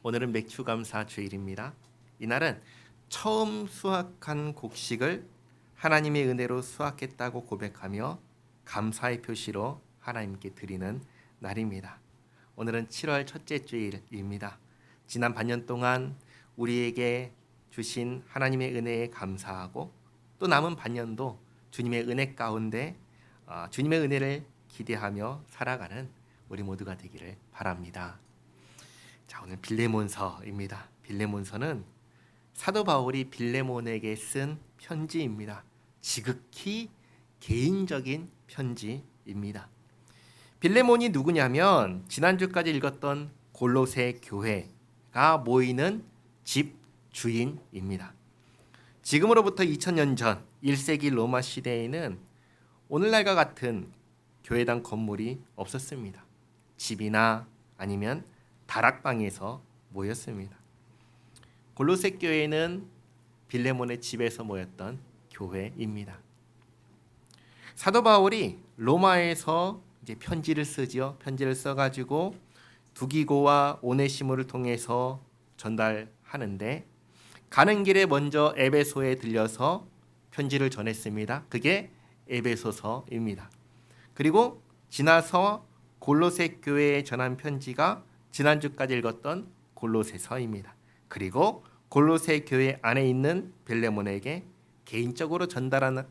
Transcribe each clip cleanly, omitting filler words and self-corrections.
오늘은 맥주감사 주일입니다. 이날은 처음 수확한 곡식을 하나님의 은혜로 수확했다고 고백하며 감사의 표시로 하나님께 드리는 날입니다. 오늘은 7월 첫째 주일입니다. 지난 반년 동안 우리에게 주신 하나님의 은혜에 감사하고 또 남은 반년도 주님의 은혜 가운데 주님의 은혜를 기대하며 살아가는 우리 모두가 되기를 바랍니다. 자, 오늘 빌레몬서입니다. 빌레몬서는 사도 바울이 빌레몬에게 쓴 편지입니다. 지극히 개인적인 편지입니다. 빌레몬이 누구냐면 지난주까지 읽었던 골로새 교회가 모이는 집 주인입니다. 지금으로부터 2000년 전 1세기 로마 시대에는 오늘날과 같은 교회당 건물이 없었습니다. 집이나 아니면 다락방에서 모였습니다. 골로새 교회는 빌레몬의 집에서 모였던 교회입니다. 사도 바울이 로마에서 이제 편지를 쓰지요. 편지를 써가지고 두기고와 오네시모를 통해서 전달하는데 가는 길에 먼저 에베소에 들려서 편지를 전했습니다. 그게 에베소서입니다. 그리고 지나서 골로새 교회에 전한 편지가 지난주까지 읽었던 골로새서입니다. 그리고 골로새 교회 안에 있는 빌레몬에게 개인적으로 전달한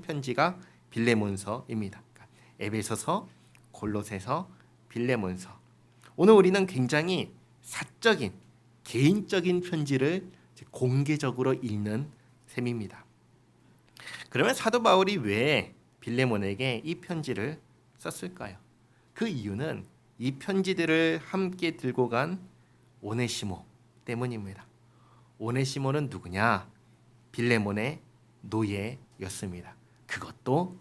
편지가 빌레몬서입니다. 그러니까 에베소서, 골로새서, 빌레몬서. 오늘 우리는 굉장히 사적인, 개인적인 편지를 공개적으로 읽는 셈입니다. 그러면 사도 바울이 왜 빌레몬에게 이 편지를 썼을까요? 그 이유는 이 편지들을 함께 들고 간 오네시모 때문입니다. 오네시모는 누구냐? 빌레몬의 노예였습니다. 그것도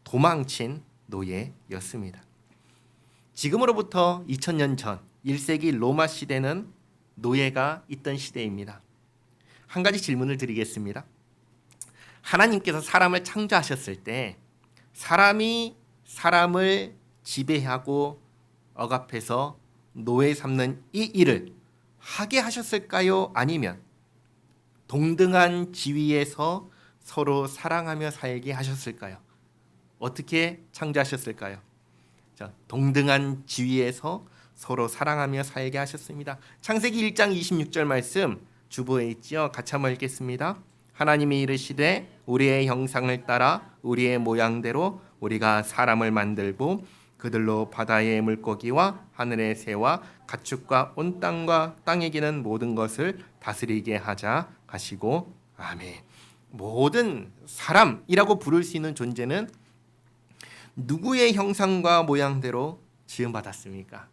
도망친 노예였습니다. 지금으로부터 2000년 전 1세기 로마 시대는 노예가 있던 시대입니다. 한 가지 질문을 드리겠습니다. 하나님께서 사람을 창조하셨을 때 사람이 사람을 지배하고 억압해서 노예 삼는 이 일을 하게 하셨을까요? 아니면 동등한 지위에서 서로 사랑하며 살게 하셨을까요? 어떻게 창조하셨을까요? 자, 동등한 지위에서 서로 사랑하며 살게 하셨습니다. 창세기 1장 26절 말씀 주보에 있지요. 같이 한번 읽겠습니다. 하나님이 이르시되 우리의 형상을 따라 우리의 모양대로 우리가 사람을 만들고 그들로 바다의 물고기와 하늘의 새와 가축과 온 땅과 땅에 기는 모든 것을 다스리게 하자 하시고 아멘. 모든 사람이라고 부를 수 있는 존재는 누구의 형상과 모양대로 지음받았습니까?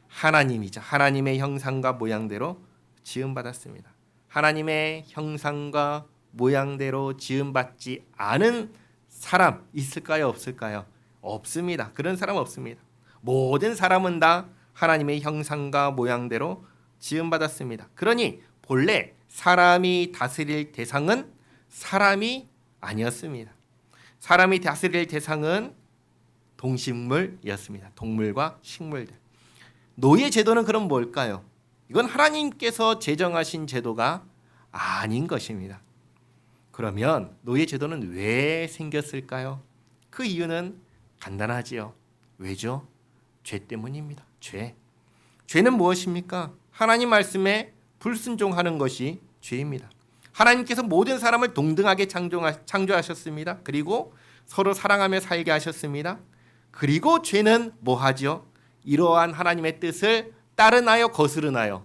하나님이죠. 하나님의 형상과 모양대로 지음받았습니다. 하나님의 형상과 모양대로 지음받지 않은 사람 있을까요? 없을까요? 없습니다. 그런 사람 없습니다. 모든 사람은 다 하나님의 형상과 모양대로 지음받았습니다. 그러니 본래 사람이 다스릴 대상은 사람이 아니었습니다. 사람이 다스릴 대상은 동식물이었습니다. 동물과 식물들. 노예 제도는 그럼 뭘까요? 이건 하나님께서 제정하신 제도가 아닌 것입니다. 그러면 노예 제도는 왜 생겼을까요? 그 이유는 간단하지요. 왜죠? 죄 때문입니다. 죄. 죄는 무엇입니까? 하나님 말씀에 불순종하는 것이 죄입니다. 하나님께서 모든 사람을 동등하게 창조하셨습니다. 그리고 서로 사랑하며 살게 하셨습니다. 그리고 죄는 뭐하죠? 이러한 하나님의 뜻을 따르나요? 거스르나요?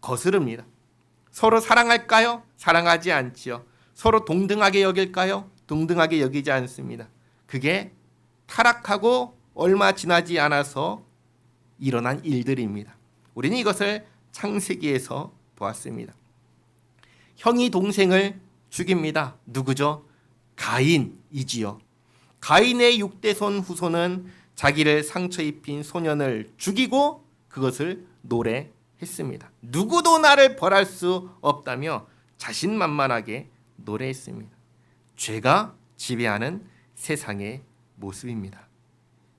거스릅니다. 서로 사랑할까요? 사랑하지 않지요. 서로 동등하게 여길까요? 동등하게 여기지 않습니다. 그게 타락하고 얼마 지나지 않아서 일어난 일들입니다. 우리는 이것을 창세기에서 보았습니다. 형이 동생을 죽입니다. 누구죠? 가인이지요. 가인의 6대손 후손은 자기를 상처 입힌 소년을 죽이고 그것을 노래했습니다. 누구도 나를 벌할 수 없다며 자신만만하게 노래했습니다. 죄가 지배하는 세상의 모습입니다.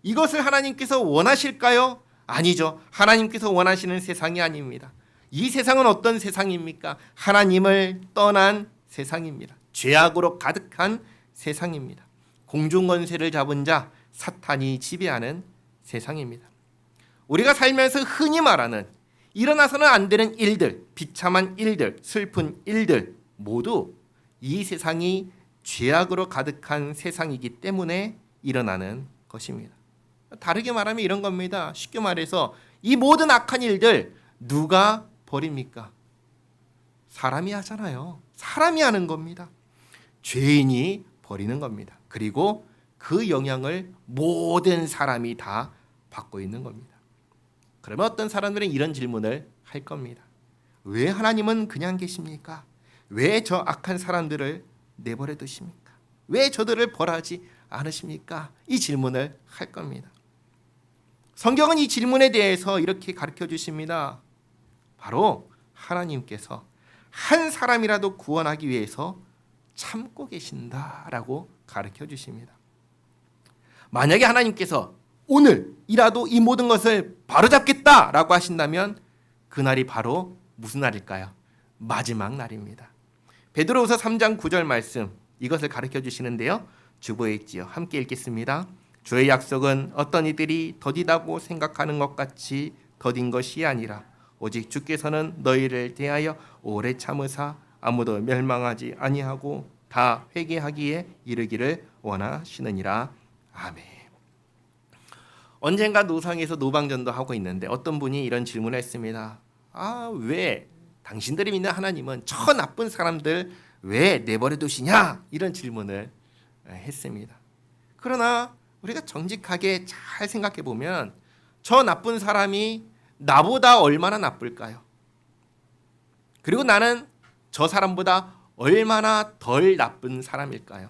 이것을 하나님께서 원하실까요? 아니죠. 하나님께서 원하시는 세상이 아닙니다. 이 세상은 어떤 세상입니까? 하나님을 떠난 세상입니다. 죄악으로 가득한 세상입니다. 공중권세를 잡은 자 사탄이 지배하는 세상입니다. 우리가 살면서 흔히 말하는 일어나서는 안 되는 일들, 비참한 일들, 슬픈 일들 모두 이 세상이 죄악으로 가득한 세상이기 때문에 일어나는 것입니다. 다르게 말하면 이런 겁니다. 쉽게 말해서 이 모든 악한 일들 누가 벌입니까? 사람이 하잖아요. 사람이 하는 겁니다. 죄인이 벌이는 겁니다. 그리고 그 영향을 모든 사람이 다 받고 있는 겁니다. 그러면 어떤 사람들은 이런 질문을 할 겁니다. 왜 하나님은 그냥 계십니까? 왜 저 악한 사람들을 내버려 두십니까? 왜 저들을 벌하지 않으십니까? 이 질문을 할 겁니다. 성경은 이 질문에 대해서 이렇게 가르쳐 주십니다. 바로 하나님께서 한 사람이라도 구원하기 위해서 참고 계신다라고 가르쳐 주십니다. 만약에 하나님께서 오늘이라도 이 모든 것을 바로잡겠다라고 하신다면 그날이 바로 무슨 날일까요? 마지막 날입니다. 베드로후서 3장 9절 말씀 이것을 가르쳐 주시는데요. 주보에 있지요. 함께 읽겠습니다. 주의 약속은 어떤 이들이 더디다고 생각하는 것 같이 더딘 것이 아니라 오직 주께서는 너희를 대하여 오래 참으사 아무도 멸망하지 아니하고 다 회개하기에 이르기를 원하시느니라. 아멘. 언젠가 노상에서 노방전도 하고 있는데 어떤 분이 이런 질문을 했습니다. 왜 당신들이 믿는 하나님은 저 나쁜 사람들 왜 내버려 두시냐? 이런 질문을 했습니다. 그러나 우리가 정직하게 잘 생각해 보면 저 나쁜 사람이 나보다 얼마나 나쁠까요? 그리고 나는 저 사람보다 얼마나 덜 나쁜 사람일까요?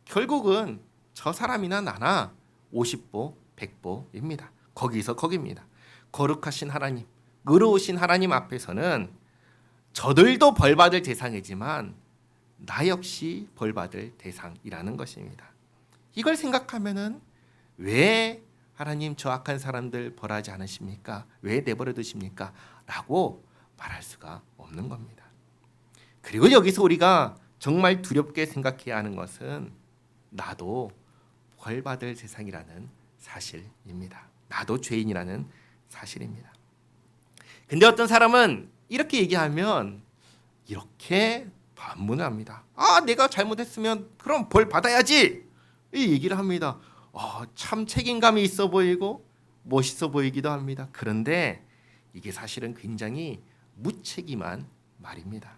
결국은 저 사람이나 나나 50보 100보입니다. 거기서 거기입니다. 거룩하신 하나님, 의로우신 하나님 앞에서는 저들도 벌받을 대상이지만 나 역시 벌받을 대상이라는 것입니다. 이걸 생각하면은 왜 하나님 저 악한 사람들 벌하지 않으십니까? 왜 내버려 두십니까? 라고 말할 수가 없는 겁니다. 그리고 여기서 우리가 정말 두렵게 생각해야 하는 것은 나도 벌받을 세상이라는 사실입니다. 나도 죄인이라는 사실입니다. 근데 어떤 사람은 이렇게 얘기하면 이렇게 반문을 합니다. 내가 잘못했으면 그럼 벌 받아야지. 이 얘기를 합니다. 참 책임감이 있어 보이고 멋있어 보이기도 합니다. 그런데 이게 사실은 굉장히 무책임한 말입니다.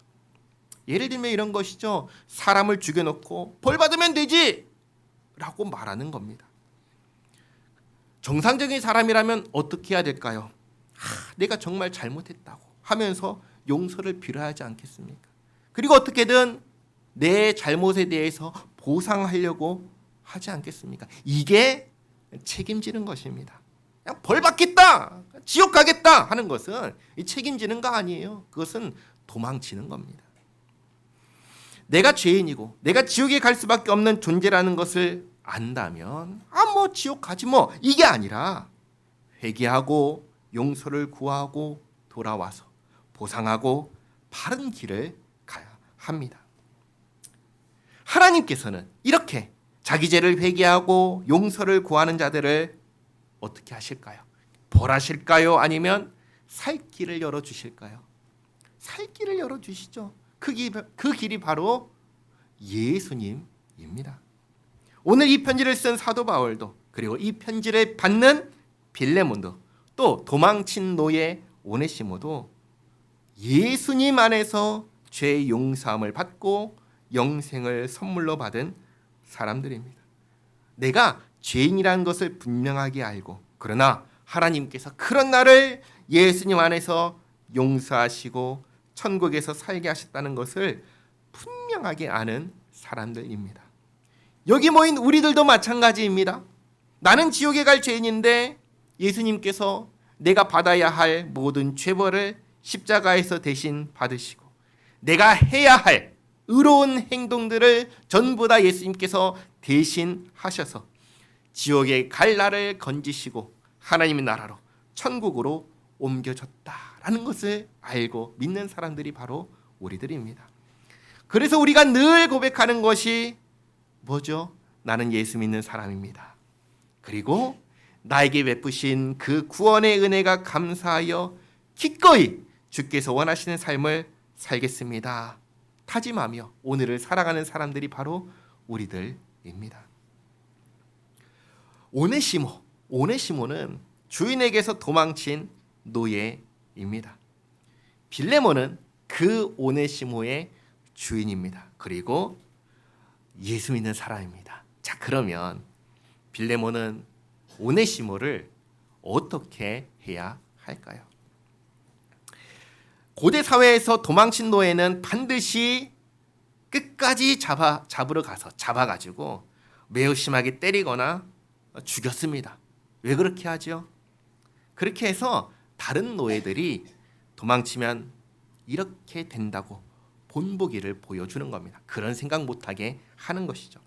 예를 들면 이런 것이죠. 사람을 죽여놓고 벌 받으면 되지 라고 말하는 겁니다. 정상적인 사람이라면 어떻게 해야 될까요? 내가 정말 잘못했다고 하면서 용서를 빌어야지 않겠습니까? 그리고 어떻게든 내 잘못에 대해서 보상하려고 하지 않겠습니까? 이게 책임지는 것입니다. 그냥 벌 받겠다, 지옥 가겠다 하는 것은 책임지는 거 아니에요. 그것은 도망치는 겁니다. 내가 죄인이고 내가 지옥에 갈 수밖에 없는 존재라는 것을 안다면 지옥 가지 이게 아니라 회개하고 용서를 구하고 돌아와서 보상하고 바른 길을 가야 합니다. 하나님께서는 이렇게 자기 죄를 회개하고 용서를 구하는 자들을 어떻게 하실까요? 벌하실까요? 아니면 살 길을 열어주실까요? 살 길을 열어주시죠. 그 길이 바로 예수님입니다. 오늘 이 편지를 쓴 사도 바울도 그리고 이 편지를 받는 빌레몬도 또 도망친 노예 오네시모도 예수님 안에서 죄 용서함을 받고 영생을 선물로 받은 사람들입니다. 내가 죄인이라는 것을 분명하게 알고 그러나 하나님께서 그런 나를 예수님 안에서 용서하시고 천국에서 살게 하셨다는 것을 분명하게 아는 사람들입니다. 여기 모인 우리들도 마찬가지입니다. 나는 지옥에 갈 죄인인데 예수님께서 내가 받아야 할 모든 죄벌을 십자가에서 대신 받으시고 내가 해야 할 의로운 행동들을 전부 다 예수님께서 대신 하셔서 지옥에 갈 나를 건지시고 하나님의 나라로 천국으로 옮겨줬다라는 라는 것을 알고 믿는 사람들이 바로 우리들입니다. 그래서 우리가 늘 고백하는 것이 뭐죠? 나는 예수 믿는 사람입니다. 그리고 나에게 베푸신 그 구원의 은혜가 감사하여 기꺼이 주께서 원하시는 삶을 살겠습니다. 다짐하며 오늘을 살아가는 사람들이 바로 우리들입니다. 오네시모는 주인에게서 도망친 노예입니다. 빌레몬은 그 오네시모의 주인입니다. 그리고 예수 믿는 사람입니다. 자, 그러면 빌레몬은 오네시모를 어떻게 해야 할까요? 고대 사회에서 도망친 노예는 반드시 끝까지 잡으러 가서 잡아가지고 매우 심하게 때리거나 죽였습니다. 왜 그렇게 하죠? 그렇게 해서 다른 노예들이 도망치면 이렇게 된다고 본보기를 보여주는 겁니다. 그런 생각 못하게 하는 것이죠.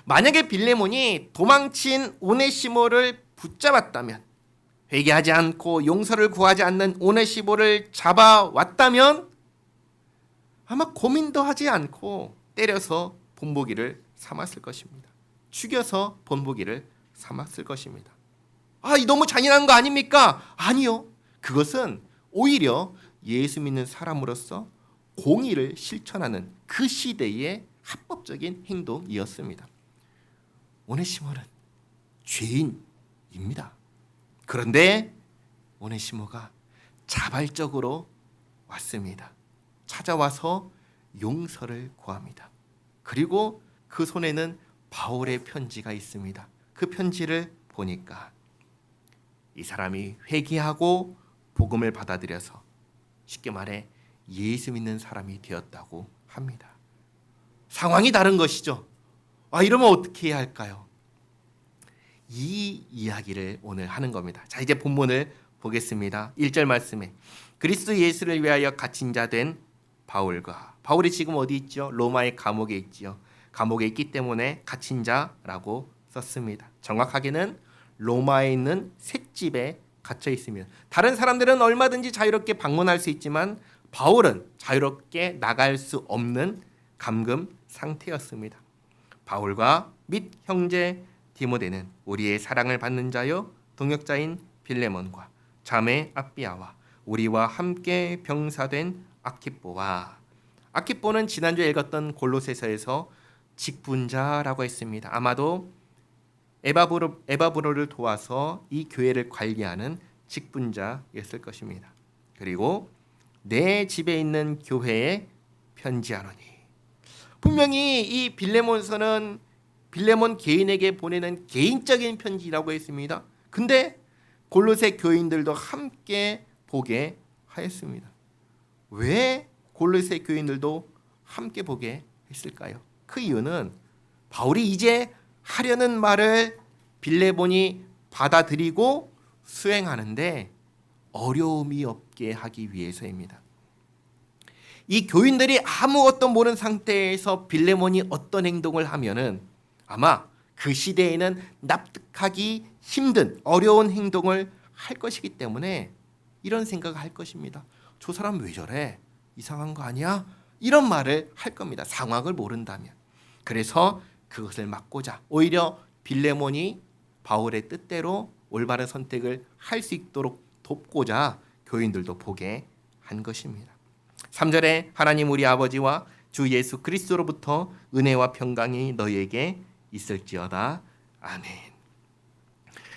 만약에 빌레몬이 도망친 오네시모를 붙잡았다면, 회개하지 않고 용서를 구하지 않는 오네시모를 잡아왔다면 아마 고민도 하지 않고 때려서 본보기를 삼았을 것입니다. 죽여서 본보기를 삼았을 것입니다. 이 너무 잔인한 거 아닙니까? 아니요. 그것은 오히려 예수 믿는 사람으로서 공의를 실천하는 그 시대의 합법적인 행동이었습니다. 오네시모는 죄인입니다. 그런데 오네시모가 자발적으로 왔습니다. 찾아와서 용서를 구합니다. 그리고 그 손에는 바울의 편지가 있습니다. 그 편지를 보니까 이 사람이 회개하고 복음을 받아들여서 쉽게 말해 예수 믿는 사람이 되었다고 합니다. 상황이 다른 것이죠. 이러면 어떻게 해야 할까요? 이 이야기를 오늘 하는 겁니다. 자, 이제 본문을 보겠습니다. 1절 말씀에 그리스도 예수를 위하여 갇힌 자 된 바울이 지금 어디 있죠? 로마의 감옥에 있지요. 감옥에 있기 때문에 갇힌 자라고 썼습니다. 정확하게는 로마에 있는 셋집에 갇혀 있으면 다른 사람들은 얼마든지 자유롭게 방문할 수 있지만 바울은 자유롭게 나갈 수 없는 감금 상태였습니다. 바울과 및 형제 디모데는 우리의 사랑을 받는 자요 동역자인 빌레몬과 자매 아비아와 우리와 함께 병사된 아키뽀는 지난주에 읽었던 골로새서에서 직분자라고 했습니다. 아마도 에바브로를 도와서 이 교회를 관리하는 직분자였을 것입니다. 그리고 내 집에 있는 교회에 편지하노니, 분명히 이 빌레몬서는 빌레몬 개인에게 보내는 개인적인 편지라고 했습니다. 근데 골로새 교인들도 함께 보게 하였습니다. 왜 골로새 교인들도 함께 보게 했을까요? 그 이유는 바울이 이제 하려는 말을 빌레몬이 받아들이고 수행하는데 어려움이 없게 하기 위해서입니다. 이 교인들이 아무것도 모르는 상태에서 빌레몬이 어떤 행동을 하면은 아마 그 시대에는 납득하기 힘든 어려운 행동을 할 것이기 때문에 이런 생각을 할 것입니다. 저 사람 왜 저래? 이상한 거 아니야? 이런 말을 할 겁니다. 상황을 모른다면. 그래서 그것을 막고자 오히려 빌레몬이 바울의 뜻대로 올바른 선택을 할 수 있도록 돕고자 교인들도 보게 한 것입니다. 3절에 하나님 우리 아버지와 주 예수 그리스도로부터 은혜와 평강이 너희에게 있을지어다. 아멘.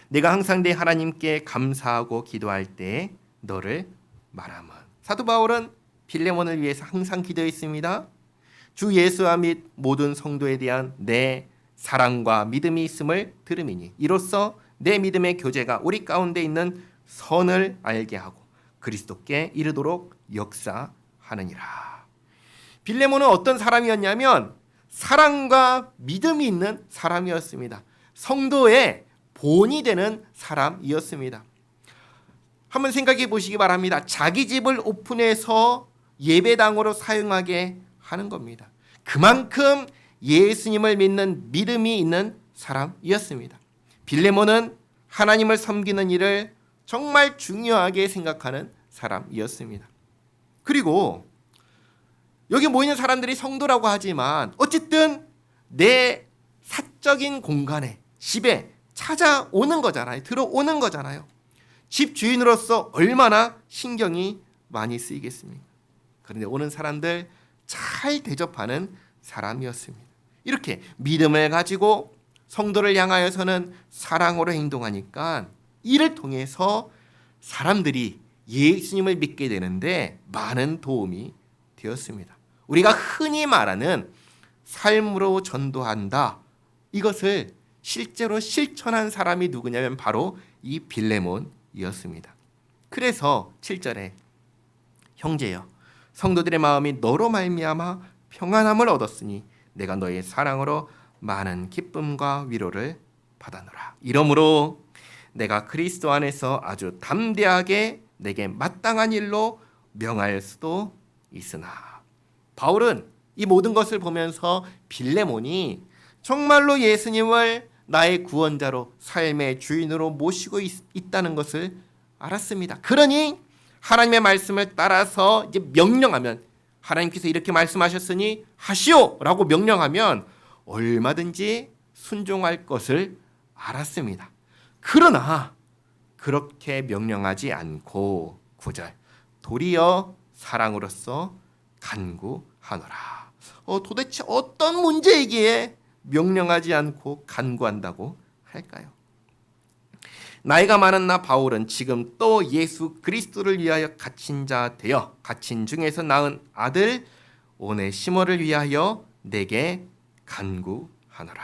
내가 항상 내 하나님께 감사하고 기도할 때 너를 말하면. 사도 바울은 빌레몬을 위해서 항상 기도했습니다. 주 예수와 및 모든 성도에 대한 내 사랑과 믿음이 있음을 들음이니 이로써 내 믿음의 교제가 우리 가운데 있는 선을 알게 하고 그리스도께 이르도록 역사하느니라. 빌레몬은 어떤 사람이었냐면 사랑과 믿음이 있는 사람이었습니다. 성도의 본이 되는 사람이었습니다. 한번 생각해 보시기 바랍니다. 자기 집을 오픈해서 예배당으로 사용하게 하는 겁니다. 그만큼 예수님을 믿는 믿음이 있는 사람이었습니다. 빌레몬은 하나님을 섬기는 일을 정말 중요하게 생각하는 사람이었습니다. 그리고 여기 모이는 사람들이 성도라고 하지만 어쨌든 내 사적인 공간에, 집에 찾아오는 거잖아요. 들어오는 거잖아요. 집 주인으로서 얼마나 신경이 많이 쓰이겠습니까? 그런데 오는 사람들 잘 대접하는 사람이었습니다. 이렇게 믿음을 가지고 성도를 향하여서는 사랑으로 행동하니까 이를 통해서 사람들이 예수님을 믿게 되는데 많은 도움이 되었습니다. 우리가 흔히 말하는 삶으로 전도한다. 이것을 실제로 실천한 사람이 누구냐면 바로 이 빌레몬이었습니다. 그래서 7절에 형제여 성도들의 마음이 너로 말미암아 평안함을 얻었으니 내가 너의 사랑으로 많은 기쁨과 위로를 받아노라. 이러므로 내가 그리스도 안에서 아주 담대하게 내게 마땅한 일로 명할 수도 있으나. 바울은 이 모든 것을 보면서 빌레몬이 정말로 예수님을 나의 구원자로 삶의 주인으로 모시고 있다는 것을 알았습니다. 그러니 하나님의 말씀을 따라서 이제 명령하면, 하나님께서 이렇게 말씀하셨으니 하시오라고 명령하면 얼마든지 순종할 것을 알았습니다. 그러나 그렇게 명령하지 않고 9절 도리어 사랑으로서 간구하노라. 도대체 어떤 문제이기에 명령하지 않고 간구한다고 할까요? 나이가 많은 나 바울은 지금 또 예수 그리스도를 위하여 갇힌 자 되어 갇힌 중에서 낳은 아들 오네시모를 위하여 내게 간구하노라.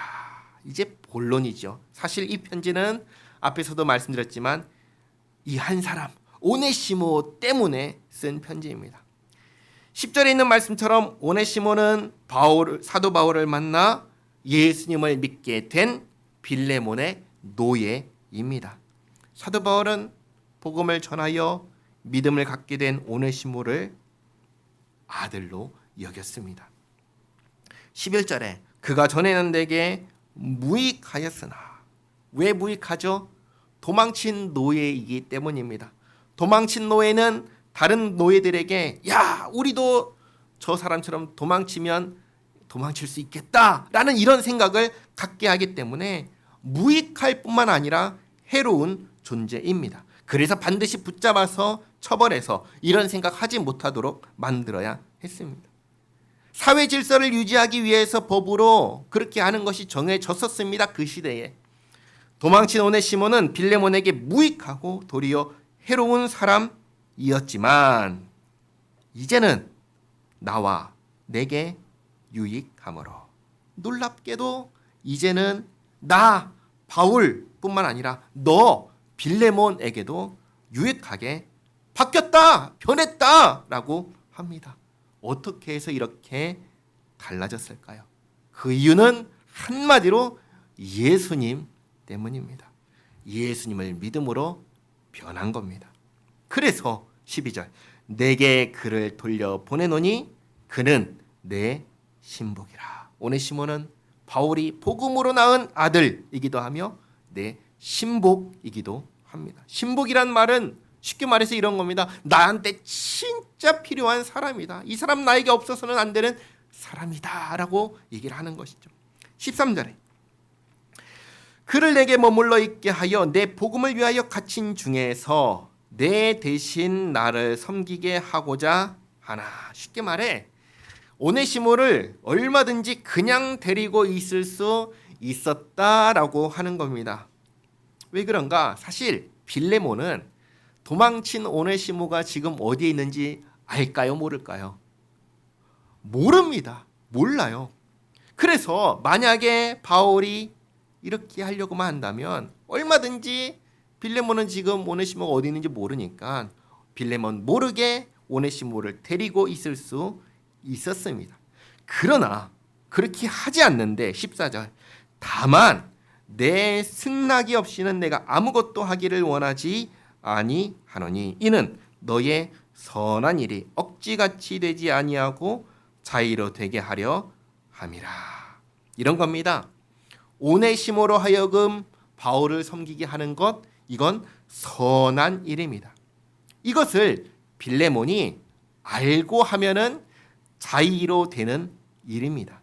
이제 본론이죠. 사실 이 편지는 앞에서도 말씀드렸지만 이 한 사람 오네시모 때문에 쓴 편지입니다. 10절에 있는 말씀처럼 오네시모는 사도 바울을 만나 예수님을 믿게 된 빌레몬의 노예입니다. 사도 바울은 복음을 전하여 믿음을 갖게 된 오네시모를 아들로 여겼습니다. 11절에 그가 전에는 내게 무익하였으나. 왜 무익하죠? 도망친 노예이기 때문입니다. 도망친 노예는 다른 노예들에게 야 우리도 저 사람처럼 도망칠 수 있겠다라는 이런 생각을 갖게 하기 때문에 무익할 뿐만 아니라 해로운 존재입니다. 그래서 반드시 붙잡아서 처벌해서 이런 생각하지 못하도록 만들어야 했습니다. 사회 질서를 유지하기 위해서 법으로 그렇게 하는 것이 정해졌었습니다. 그 시대에. 도망친 오네시모는 빌레몬에게 무익하고 도리어 해로운 사람이었지만 이제는 나와 내게 유익함으로. 놀랍게도 이제는 나 바울뿐만 아니라 너 빌레몬에게도 유익하게 바뀌었다, 변했다라고 합니다. 어떻게 해서 이렇게 달라졌을까요? 그 이유는 한마디로 예수님 때문입니다. 예수님을 믿음으로 변한 겁니다. 그래서 12절 내게 그를 돌려 보내노니 그는 내 신복이라. 오네시모는 바울이 복음으로 낳은 아들이기도 하며 내 신복이기도 합니다. 신복이란 말은 쉽게 말해서 이런 겁니다. 나한테 진짜 필요한 사람이다. 이 사람 나에게 없어서는 안 되는 사람이다 라고 얘기를 하는 것이죠. 13절에 그를 내게 머물러 있게 하여 내 복음을 위하여 갇힌 중에서 내 대신 나를 섬기게 하고자 하나. 쉽게 말해 오네시모를 얼마든지 그냥 데리고 있을 수 있었다라고 하는 겁니다. 왜 그런가? 사실 빌레몬은 도망친 오네시모가 지금 어디에 있는지 알까요? 모를까요? 모릅니다. 몰라요. 그래서 만약에 바울이 이렇게 하려고만 한다면 얼마든지 빌레몬은 지금 오네시모가 어디 있는지 모르니까 빌레몬 모르게 오네시모를 데리고 있을 수 있었습니다. 그러나 그렇게 하지 않는데 14절 다만 내 승낙이 없이는 내가 아무것도 하기를 원하지 아니하노니 이는 너의 선한 일이 억지같이 되지 아니하고 자의로 되게 하려 함이라. 이런 겁니다. 오네시모로 하여금 바울을 섬기게 하는 것, 이건 선한 일입니다. 이것을 빌레몬이 알고 하면은 자의로 되는 일입니다.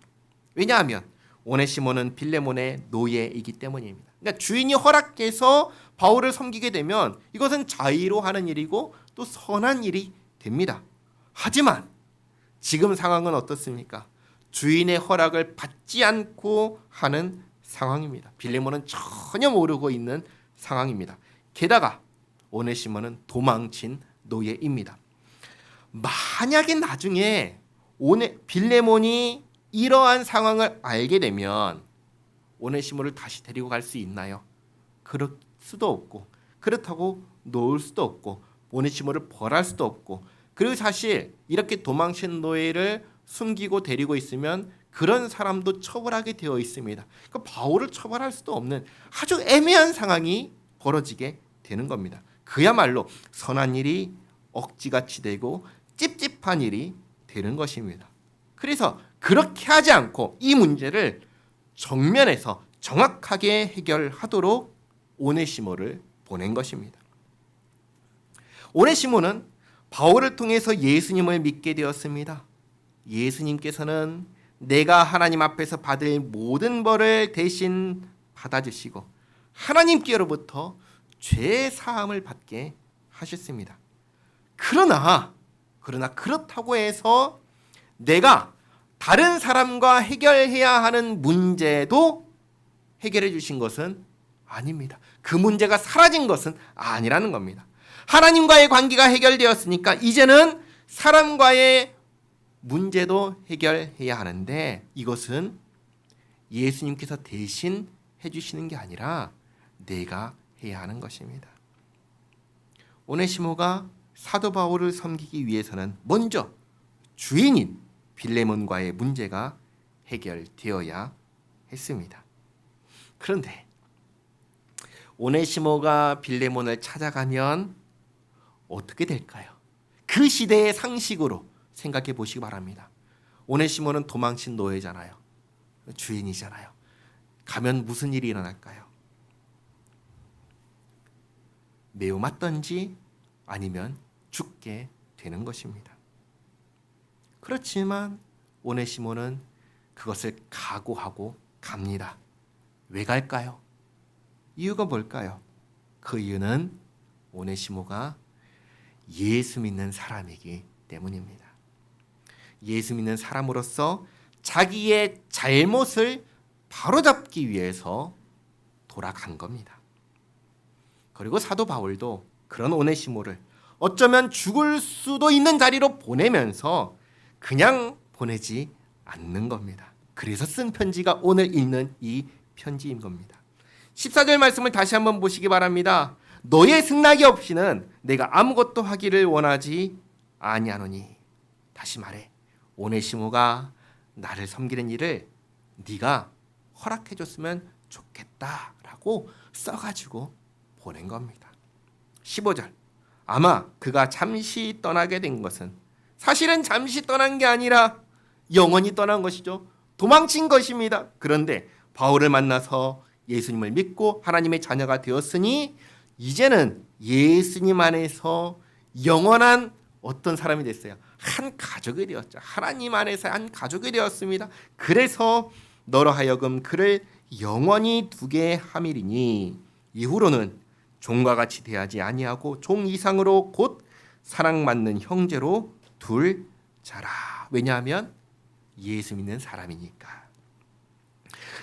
왜냐하면 오네시모는 빌레몬의 노예이기 때문입니다. 그러니까 주인이 허락해서 바울을 섬기게 되면 이것은 자의로 하는 일이고 또 선한 일이 됩니다. 하지만 지금 상황은 어떻습니까? 주인의 허락을 받지 않고 하는 상황입니다. 빌레몬은 전혀 모르고 있는 상황입니다. 게다가 오네시모는 도망친 노예입니다. 만약에 나중에 빌레몬이 이러한 상황을 알게 되면 오네시모를 다시 데리고 갈 수 있나요? 그럴 수도 없고, 그렇다고 놓을 수도 없고, 오네시모를 벌할 수도 없고, 그리고 사실 이렇게 도망친 노예를 숨기고 데리고 있으면 그런 사람도 처벌하게 되어 있습니다. 그러니까 바울을 처벌할 수도 없는 아주 애매한 상황이 벌어지게 되는 겁니다. 그야말로 선한 일이 억지같이 되고 찝찝한 일이 되는 것입니다. 그래서 그렇게 하지 않고 이 문제를 정면에서 정확하게 해결하도록 오네시모를 보낸 것입니다. 오네시모는 바울을 통해서 예수님을 믿게 되었습니다. 예수님께서는 내가 하나님 앞에서 받을 모든 벌을 대신 받아주시고 하나님께로부터 죄 사함을 받게 하셨습니다. 그러나 그렇다고 해서 내가 다른 사람과 해결해야 하는 문제도 해결해 주신 것은 아닙니다. 그 문제가 사라진 것은 아니라는 겁니다. 하나님과의 관계가 해결되었으니까 이제는 사람과의 문제도 해결해야 하는데 이것은 예수님께서 대신 해주시는 게 아니라 내가 해야 하는 것입니다. 오네시모가 사도 바울을 섬기기 위해서는 먼저 주인인 빌레몬과의 문제가 해결되어야 했습니다. 그런데 오네시모가 빌레몬을 찾아가면 어떻게 될까요? 그 시대의 상식으로 생각해 보시기 바랍니다. 오네시모는 도망친 노예잖아요. 주인이잖아요. 가면 무슨 일이 일어날까요? 매우 맞든지 아니면 죽게 되는 것입니다. 그렇지만 오네시모는 그것을 각오하고 갑니다. 왜 갈까요? 이유가 뭘까요? 그 이유는 오네시모가 예수 믿는 사람이기 때문입니다. 예수 믿는 사람으로서 자기의 잘못을 바로잡기 위해서 돌아간 겁니다. 그리고 사도 바울도 그런 오네시모를 어쩌면 죽을 수도 있는 자리로 보내면서 그냥 보내지 않는 겁니다. 그래서 쓴 편지가 오늘 읽는 이 편지인 겁니다. 14절 말씀을 다시 한번 보시기 바랍니다. 너의 승낙이 없이는 내가 아무것도 하기를 원하지 아니하노니. 다시 말해 오네시모가 나를 섬기는 일을 네가 허락해 줬으면 좋겠다라고 써가지고 보낸 겁니다. 15절 아마 그가 잠시 떠나게 된 것은 사실은 잠시 떠난 게 아니라 영원히 떠난 것이죠. 도망친 것입니다. 그런데 바울을 만나서 예수님을 믿고 하나님의 자녀가 되었으니 이제는 예수님 안에서 영원한 어떤 사람이 됐어요. 한 가족이 되었죠. 하나님 안에서 한 가족이 되었습니다. 그래서 너로 하여금 그를 영원히 두게 함이리니 이후로는 종과 같이 대하지 아니하고 종 이상으로 곧 사랑받는 형제로 둘 자라. 왜냐하면 예수 믿는 사람이니까.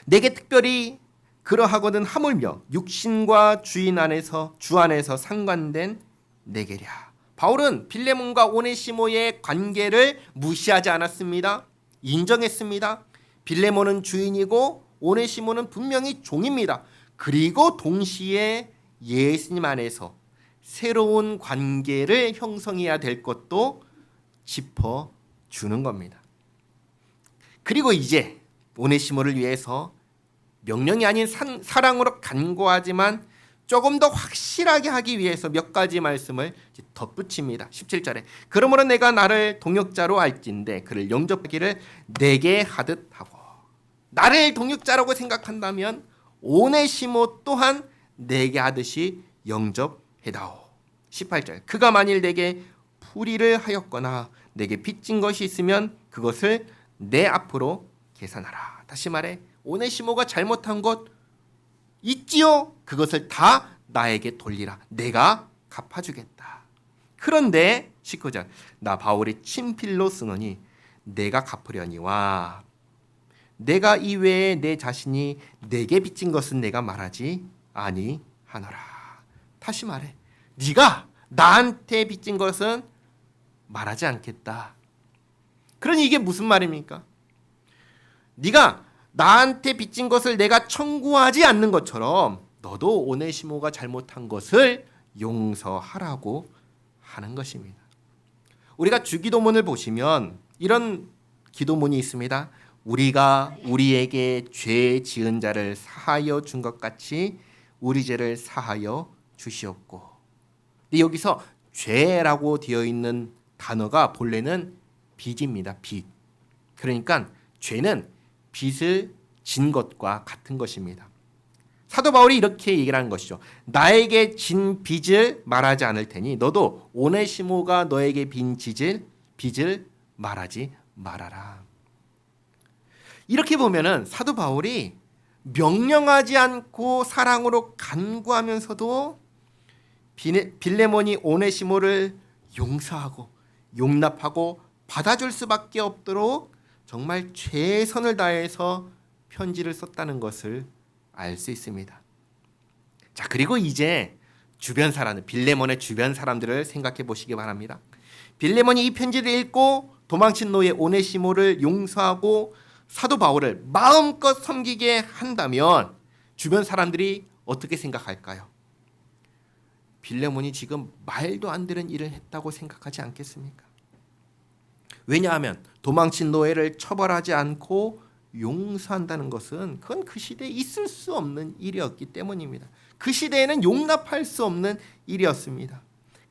내게 특별히 그러하거든 하물며 육신과 주인 안에서 주 안에서 상관된 내게랴. 바울은 빌레몬과 오네시모의 관계를 무시하지 않았습니다. 인정했습니다. 빌레몬은 주인이고 오네시모는 분명히 종입니다. 그리고 동시에 예수님 안에서 새로운 관계를 형성해야 될 것도 짚어주는 겁니다. 그리고 이제 오네시모를 위해서 명령이 아닌 사랑으로 간구하지만 조금 더 확실하게 하기 위해서 몇 가지 말씀을 덧붙입니다. 17절에 그러므로 내가 나를 동역자로 알진대 그를 영접하기를 내게 하듯 하고. 나를 동역자라고 생각한다면 오네시모 또한 내게 하듯이 영접해다오. 18절 그가 만일 내게 불의를 하였거나 내게 빚진 것이 있으면 그것을 내 앞으로 계산하라. 다시 말해 오네시모가 잘못한 것 있지요? 그것을 다 나에게 돌리라. 내가 갚아주겠다. 그런데 19절 나 바울이 친필로 쓰노니 내가 갚으려니와 내가 이외에 내 자신이 내게 빚진 것은 내가 말하지 아니하노라. 다시 말해 네가 나한테 빚진 것은 말하지 않겠다. 그러니 이게 무슨 말입니까? 네가 나한테 빚진 것을 내가 청구하지 않는 것처럼 너도 오네시모가 잘못한 것을 용서하라고 하는 것입니다. 우리가 주기도문을 보시면 이런 기도문이 있습니다. 우리가 우리에게 죄 지은 자를 사하여 준 것 같이 우리 죄를 사하여 주시옵고. 근데 여기서 죄라고 되어 있는 단어가 본래는 빚입니다. 빚. 그러니까 죄는 빚을 진 것과 같은 것입니다. 사도 바울이 이렇게 얘기를 하는 것이죠. 나에게 진 빚을 말하지 않을 테니 너도 오네시모가 너에게 빈 빚을 말하지 말아라. 이렇게 보면은 사도 바울이 명령하지 않고 사랑으로 간구하면서도 빌레몬이 오네시모를 용서하고 용납하고 받아줄 수밖에 없도록 정말 최선을 다해서 편지를 썼다는 것을 알 수 있습니다. 자, 그리고 이제 주변 사람, 빌레몬의 주변 사람들을 생각해 보시기 바랍니다. 빌레몬이 이 편지를 읽고 도망친 노예 오네시모를 용서하고 사도 바울을 마음껏 섬기게 한다면 주변 사람들이 어떻게 생각할까요? 빌레몬이 지금 말도 안 되는 일을 했다고 생각하지 않겠습니까? 왜냐하면 도망친 노예를 처벌하지 않고 용서한다는 것은 그건 그 시대에 있을 수 없는 일이었기 때문입니다. 그 시대에는 용납할 수 없는 일이었습니다.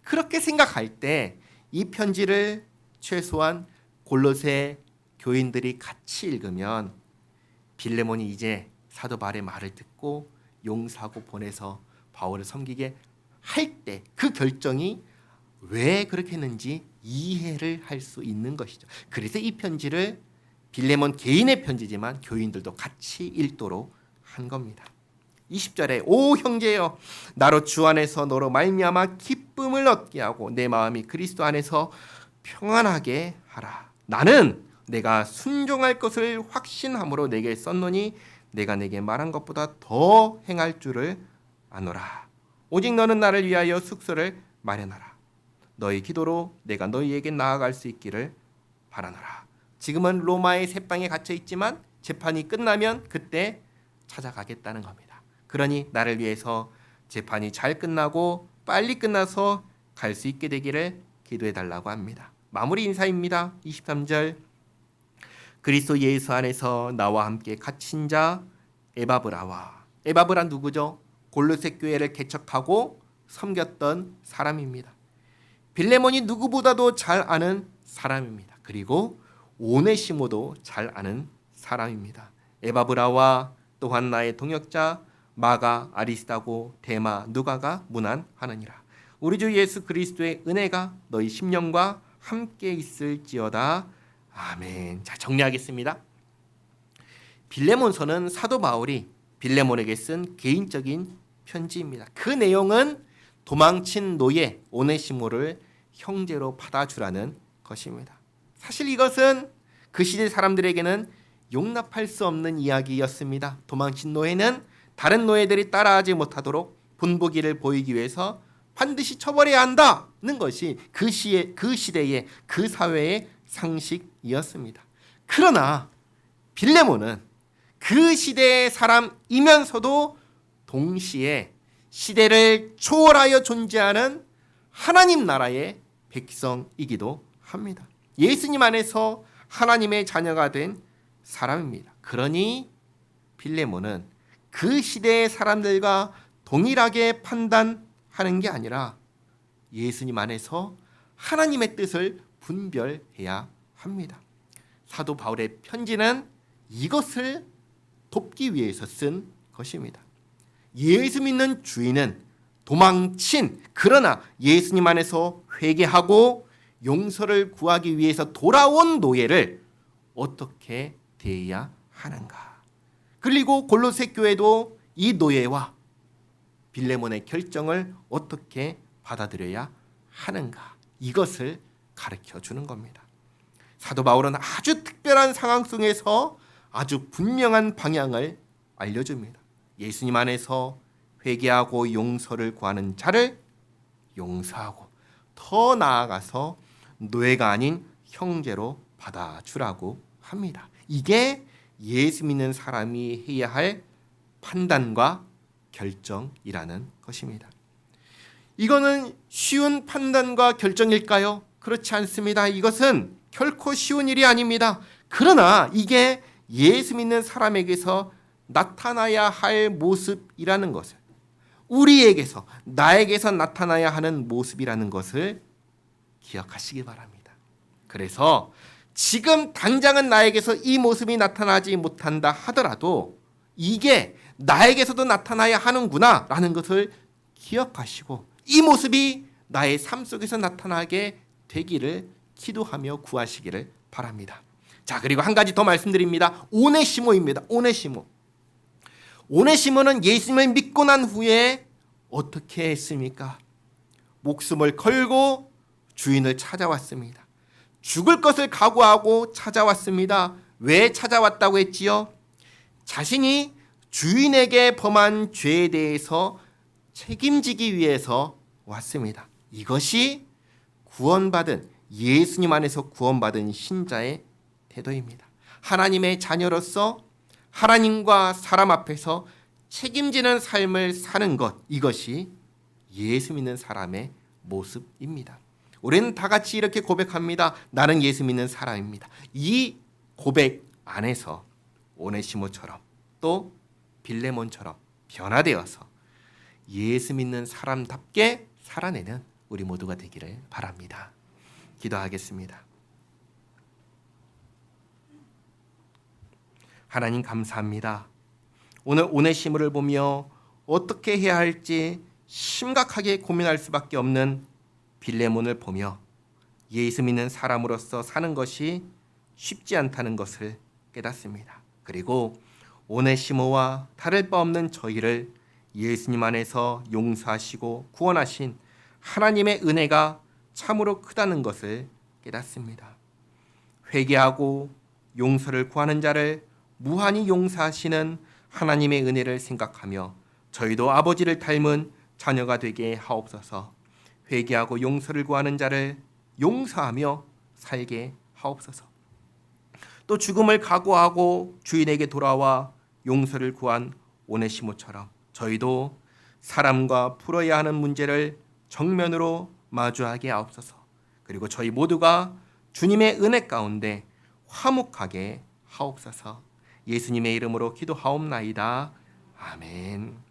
그렇게 생각할 때 이 편지를 최소한 골로새 교인들이 같이 읽으면 빌레몬이 이제 사도 바울의 말을 듣고 용서하고 보내서 바울을 섬기게 할 때 그 결정이 왜 그렇게 했는지 이해를 할 수 있는 것이죠. 그래서 이 편지를 빌레몬 개인의 편지지만 교인들도 같이 읽도록 한 겁니다. 20절에 오 형제여 나로 주 안에서 너로 말미암아 기쁨을 얻게 하고 내 마음이 그리스도 안에서 평안하게 하라. 나는 내가 순종할 것을 확신함으로 내게 썼노니 내가 내게 말한 것보다 더 행할 줄을 아노라. 오직 너는 나를 위하여 숙소를 마련하라. 너희 기도로 내가 너희에게 나아갈 수 있기를 바라노라. 지금은 로마의 셋방에 갇혀 있지만 재판이 끝나면 그때 찾아가겠다는 겁니다. 그러니 나를 위해서 재판이 잘 끝나고 빨리 끝나서 갈 수 있게 되기를 기도해 달라고 합니다. 마무리 인사입니다. 23절 그리스도 예수 안에서 나와 함께 갇힌 자 에바브라와 에바브라 누구죠? 골로새 교회를 개척하고 섬겼던 사람입니다. 빌레몬이 누구보다도 잘 아는 사람입니다. 그리고 오네시모도 잘 아는 사람입니다. 에바브라와 또한 나의 동역자 마가 아리스다고 데마 누가가 문안하느니라. 우리 주 예수 그리스도의 은혜가 너희 심령과 함께 있을지어다. 아멘. 자, 정리하겠습니다. 빌레몬서는 사도 바울이 빌레몬에게 쓴 개인적인 편지입니다. 그 내용은 도망친 노예 오네시모를 형제로 받아주라는 것입니다. 사실 이것은 그 시대 사람들에게는 용납할 수 없는 이야기였습니다. 도망친 노예는 다른 노예들이 따라하지 못하도록 본보기를 보이기 위해서 반드시 처벌해야 한다는 것이 그 시대의 그 사회의 상식이었습니다. 그러나 빌레몬은 그 시대의 사람이면서도 동시에 시대를 초월하여 존재하는 하나님 나라의 백성이기도 합니다. 예수님 안에서 하나님의 자녀가 된 사람입니다. 그러니 빌레몬은 그 시대의 사람들과 동일하게 판단하는 게 아니라 예수님 안에서 하나님의 뜻을 분별해야 합니다. 사도 바울의 편지는 이것을 돕기 위해서 쓴 것입니다. 예수 믿는 주인은 도망친 그러나 예수님 안에서 회개하고 용서를 구하기 위해서 돌아온 노예를 어떻게 대해야 하는가. 그리고 골로새 교회도 이 노예와 빌레몬의 결정을 어떻게 받아들여야 하는가. 이것을 가르쳐 주는 겁니다. 사도 바울은 아주 특별한 상황 속에서 아주 분명한 방향을 알려줍니다. 예수님 안에서 회개하고 용서를 구하는 자를 용서하고 더 나아가서 노예가 아닌 형제로 받아주라고 합니다. 이게 예수 믿는 사람이 해야 할 판단과 결정이라는 것입니다. 이거는 쉬운 판단과 결정일까요? 그렇지 않습니다. 이것은 결코 쉬운 일이 아닙니다. 그러나 이게 예수 믿는 사람에게서 나타나야 할 모습이라는 것을, 우리에게서, 나에게서 나타나야 하는 모습이라는 것을 기억하시기 바랍니다. 그래서 지금 당장은 나에게서 이 모습이 나타나지 못한다 하더라도 이게 나에게서도 나타나야 하는구나 라는 것을 기억하시고 이 모습이 나의 삶 속에서 나타나게 되기를 기도하며 구하시기를 바랍니다. 자, 그리고 한 가지 더 말씀드립니다. 오네시모입니다. 오네시모는 예수님을 믿고 난 후에 어떻게 했습니까? 목숨을 걸고 주인을 찾아왔습니다. 죽을 것을 각오하고 찾아왔습니다. 왜 찾아왔다고 했지요? 자신이 주인에게 범한 죄에 대해서 책임지기 위해서 왔습니다. 이것이 구원받은, 예수님 안에서 구원받은 신자의 태도입니다. 하나님의 자녀로서 하나님과 사람 앞에서 책임지는 삶을 사는 것, 이것이 예수 믿는 사람의 모습입니다. 우리는 다 같이 이렇게 고백합니다. 나는 예수 믿는 사람입니다. 이 고백 안에서 오네시모처럼 또 빌레몬처럼 변화되어서 예수 믿는 사람답게 살아내는 우리 모두가 되기를 바랍니다. 기도하겠습니다. 하나님 감사합니다. 오늘 오네시모를 보며 어떻게 해야 할지 심각하게 고민할 수밖에 없는 빌레몬을 보며 예수 믿는 사람으로서 사는 것이 쉽지 않다는 것을 깨닫습니다. 그리고 오네시모와 다를 바 없는 저희를 예수님 안에서 용서하시고 구원하신 하나님의 은혜가 참으로 크다는 것을 깨닫습니다. 회개하고 용서를 구하는 자를 무한히 용서하시는 하나님의 은혜를 생각하며 저희도 아버지를 닮은 자녀가 되게 하옵소서. 회개하고 용서를 구하는 자를 용서하며 살게 하옵소서. 또 죽음을 각오하고 주인에게 돌아와 용서를 구한 오네시모처럼 저희도 사람과 풀어야 하는 문제를 정면으로 마주하게 하옵소서. 그리고 저희 모두가 주님의 은혜 가운데 화목하게 하옵소서. 예수님의 이름으로 기도하옵나이다. 아멘.